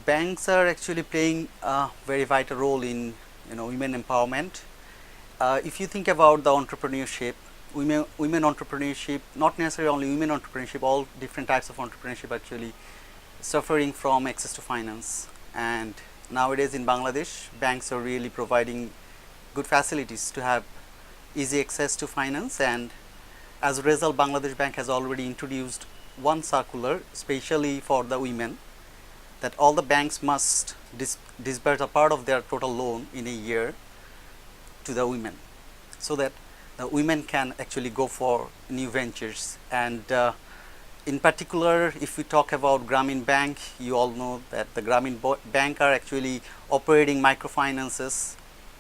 banks are actually playing a very vital role in women empowerment. If you think about the entrepreneurship, women entrepreneurship, not necessarily only women entrepreneurship, all different types of entrepreneurship actually suffering from access to finance. And nowadays in Bangladesh, banks are really providing good facilities to have easy access to finance, and as a result, Bangladesh Bank has already introduced one circular specially for the women, that all the banks must disburse a part of their total loan in a year to the women, so that the women can actually go for new ventures. And in particular, if we talk about Grameen Bank, you all know that the Grameen Bank are actually operating microfinances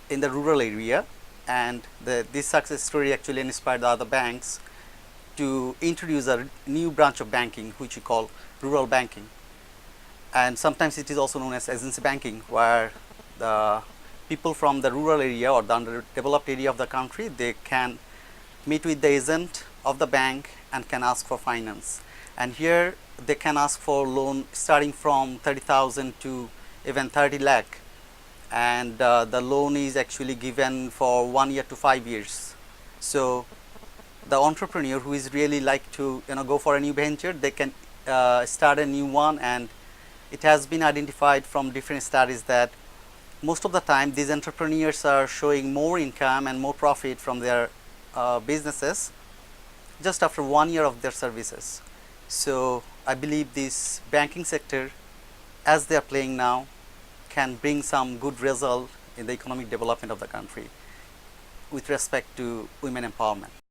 in the rural area, and this success story actually inspired the other banks to introduce a new branch of banking, which we call rural banking. And sometimes it is also known as agency banking, where the people from the rural area or the underdeveloped area of the country, they can meet with the agent of the bank and can ask for finance. And here they can ask for loan starting from 30,000 to even 30 lakh. And the loan is actually given for 1 year to 5 years. So the entrepreneur who is really like to go for a new venture, they can start a new one. And it has been identified from different studies that most of the time these entrepreneurs are showing more income and more profit from their businesses just after 1 year of their services. So I believe this banking sector, as they are playing now, can bring some good result in the economic development of the country with respect to women empowerment.